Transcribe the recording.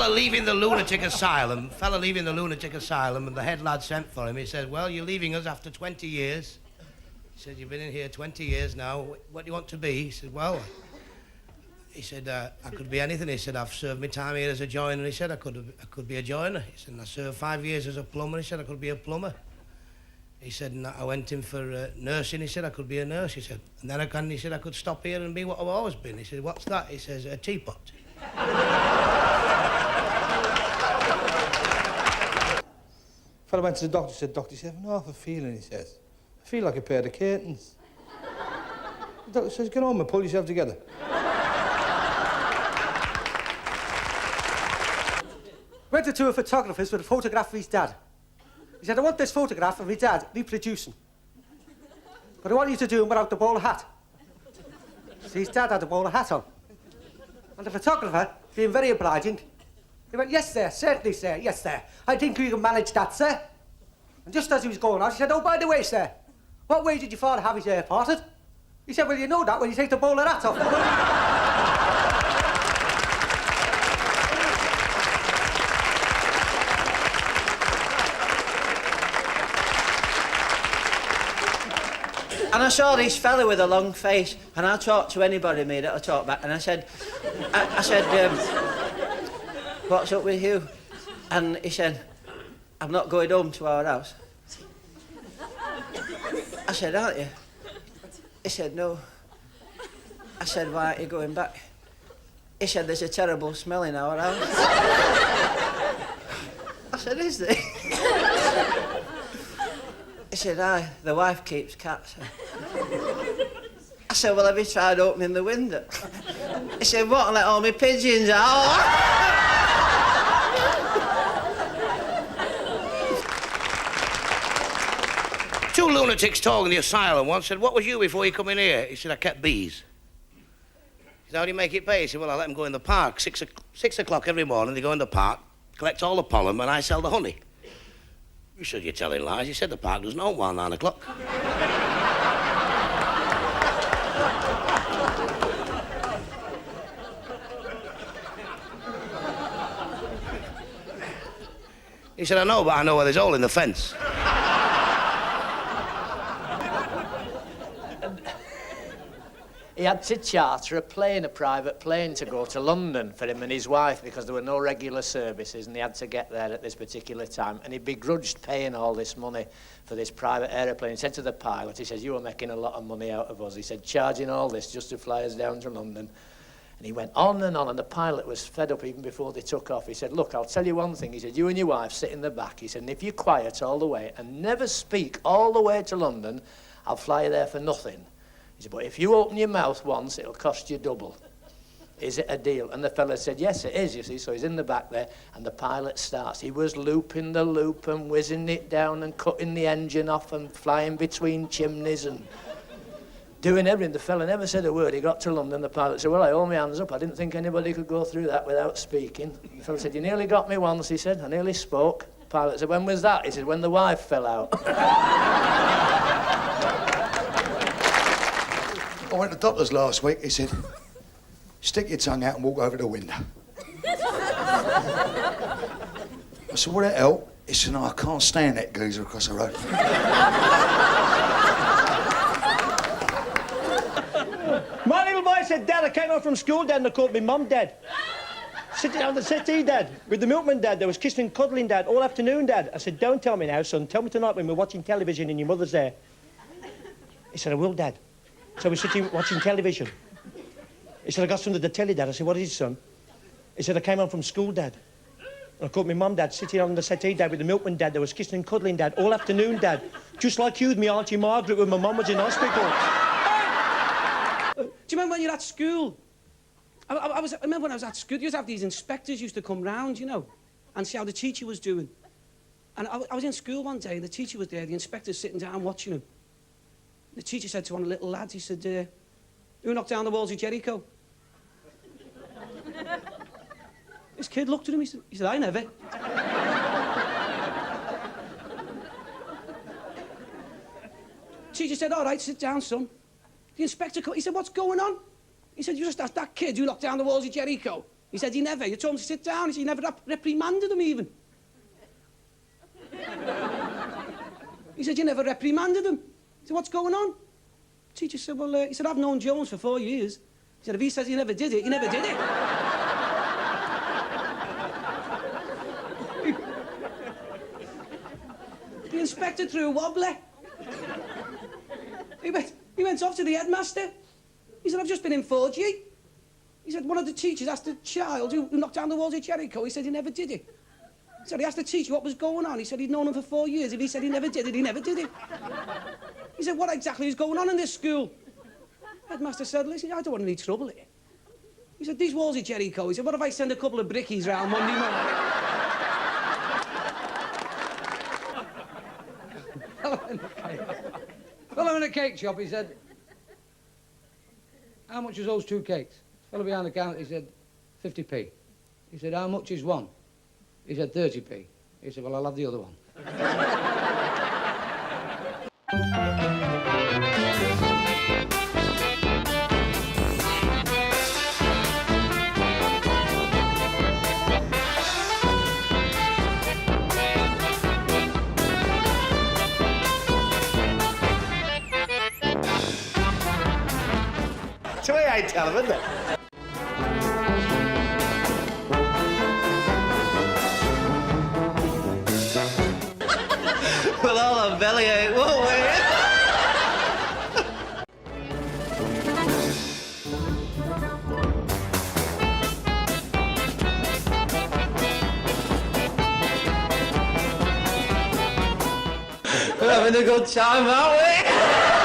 fella leaving the lunatic asylum, and the head lad sent for him. He said, well, you're leaving us after 20 years. He said, you've been in here 20 years now. What do you want to be? He said, well, I could be anything. He said, I've served my time here as a joiner. He said, I could be a joiner. He said, and I served 5 years as a plumber. He said, I could be a plumber. He said, and I went in for nursing. He said, I could be a nurse. He said, and then he said, I could stop here and be what I've always been. He said, what's that? He says, a teapot. Fella went to the doctor, Doctor, he said, I have a feeling, he says. I feel like a pair of curtains. The doctor says, get home and pull yourself together. Went to two photographers with a photograph of his dad. He said, I want this photograph of his dad reproducing. But I want you to do him without the bowler hat. So his dad had a bowler hat on. And the photographer, being very obliging, he went, yes, sir, certainly, sir, yes, sir. I think we can manage that, sir. And just as he was going out, he said, oh, by the way, sir, what way did your father have his hair parted? He said, well, you know that when you take the bowler hat off. And I saw this fella with a long face, and I talked to anybody me that I talked back, and I said, what's up with you? And he said, I'm not going home to our house. I said, aren't you? He said, no. I said, why aren't you going back? He said, there's a terrible smell in our house. I said, is there? He said, aye, the wife keeps cats. I said, well, have you tried opening the window? He said, what, and let all my pigeons out? Two lunatics talking in the asylum once said, what was you before you come in here? He said, I kept bees. He said, how do you make it pay? He said, well, I let them go in the park. 6 o'clock every morning, they go in the park, collect all the pollen, and I sell the honey. You said, you're telling lies. He said, the park doesn't open while 9 o'clock. He said, I know, but I know where there's a hole in the fence. He had to charter a private plane, to go to London for him and his wife because there were no regular services and he had to get there at this particular time. And he begrudged paying all this money for this private aeroplane. He said to the pilot, he said, you are making a lot of money out of us. He said, charging all this just to fly us down to London. And he went on, and the pilot was fed up even before they took off. He said, look, I'll tell you one thing. He said, you and your wife sit in the back. He said, and if you're quiet all the way and never speak all the way to London, I'll fly you there for nothing. He said, but if you open your mouth once, it'll cost you double. Is it a deal? And the fella said, yes, it is, you see. So he's in the back there, and the pilot starts. He was looping the loop and whizzing it down and cutting the engine off and flying between chimneys and doing everything. The fella never said a word. He got to London, the pilot said, well, I hold my hands up. I didn't think anybody could go through that without speaking. The fella said, you nearly got me once, he said. I nearly spoke. The pilot said, when was that? He said, when the wife fell out. I went to the doctor's last week. He said, stick your tongue out and walk over the window. I said, what the hell? He said, no, I can't stand that geezer across the road. My little boy said, Dad, I came home from school, Dad, and they called me Mum, Dad. Sitting on the settee, Dad, with the milkman, Dad. There was kissing and cuddling, Dad, all afternoon, Dad. I said, don't tell me now, son. Tell me tonight when we're watching television and your mother's there. He said, I will, Dad. So we're sitting watching television. He said, I got something to the telly, Dad. I said, what is it, son? He said, I came home from school, Dad. And I caught my mum, Dad, sitting on the settee, Dad, with the milkman, Dad. There was kissing and cuddling, Dad, all afternoon, Dad. Just like you with me Auntie Margaret when my mum was in hospital. Do you remember when you were at school? I remember when I was at school, you used to have these inspectors used to come round, you know, and see how the teacher was doing. And I was in school one day, and the teacher was there, the inspector's sitting down watching him. The teacher said to one of the little lads, he said, who knocked down the walls of Jericho? This kid looked at him, he said, I never. Teacher said, all right, sit down, son. The inspector, he said, what's going on? He said, you just asked that kid who knocked down the walls of Jericho. He said he never. You told him to sit down. He said he never reprimanded him even. He said you never reprimanded him. He said, what's going on? Teacher said, well, he said, I've known Jones for 4 years. He said, if he says he never did it, he never did it. The inspector threw a wobbler. He went off to the headmaster. He said, I've just been in 4G. He said, one of the teachers asked the child who knocked down the walls of Jericho. He said he never did it. So he asked the teacher what was going on. He said he'd known him for 4 years. If he said he never did it, he never did it. He said, what exactly is going on in this school? Headmaster said, listen, I don't want any trouble here. He said, these walls of Jericho. He said, what if I send a couple of brickies round Monday morning? Fellow in a cake shop, he said, how much is those 2 cakes? Fellow behind the counter, he said, 50p. He said, how much is one? He said, 30p. He said, well, I'll have the other one. So I tell him, isn't it? We'll all have bellyache, won't we? We're having a good time, aren't we?